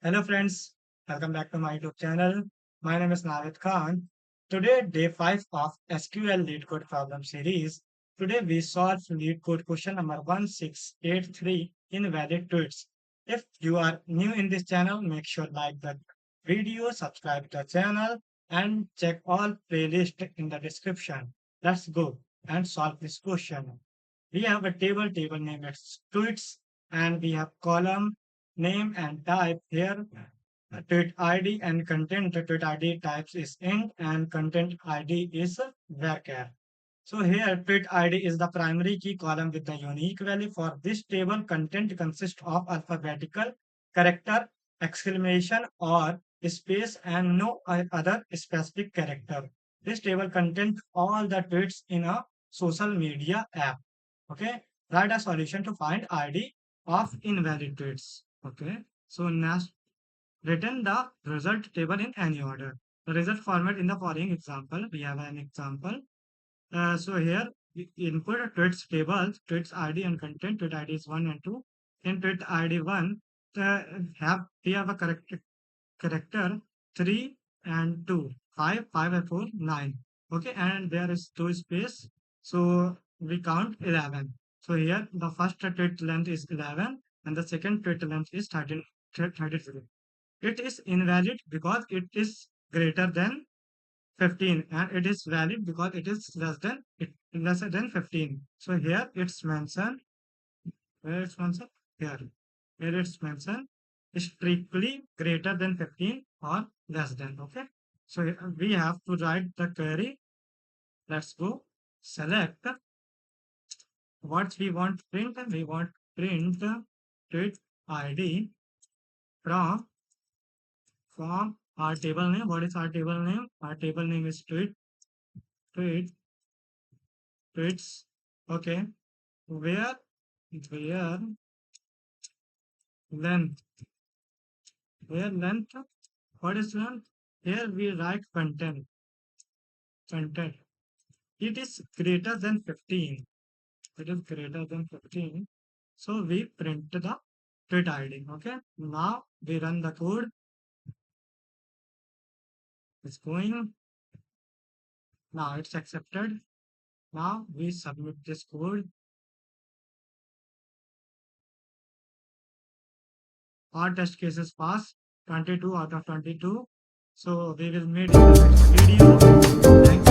Hello friends, welcome back to my YouTube channel. My name is Naved Khan. Today, day 5 of SQL LeetCode problem series. Today we solve LeetCode question number 1683 invalid tweets. If you are new in this channel, make sure like the video, subscribe to the channel and check all playlist in the description. Let's go and solve this question. We have a table name is tweets and we have column name and type here tweet id and content tweet id types is int and content id is varchar. So here tweet id is the primary key column with the unique value. For this table, content consists of alphabetical character, exclamation or space and no other specific character. This table contains all the tweets in a social media app. Okay, write a solution to find id of invalid tweets. Okay, so next return the result table in any order. The result format in the following example. We have an example. So here we input tweets tables, tweets ID and content. Tweet ID is 1 and 2. In tweet ID 1, we have a character 3 and 2, 5 and 4, 9. Okay, and there is 2 space. So we count 11. So here the first tweet length is 11 and the second tweet length is 33. It is invalid because it is greater than 15 and it is valid because it is lesser than 15. So here it's mentioned, where it's mentioned here. Here it's mentioned strictly greater than 15 or less than. Okay. So we have to write the query. Let's go. Select what we want to print. We want print tweet ID from our table name. What is our table name? Our table name is tweets. Okay. Where length? Where length? What is length? Here we write content. Content. It is greater than 15. It is greater than 15. So we print the tweet ID. Okay. Now we run the code. It's going. Now it's accepted. Now we submit this code. Our test cases pass 22 out of 22. So we will meet in the next video. Thanks.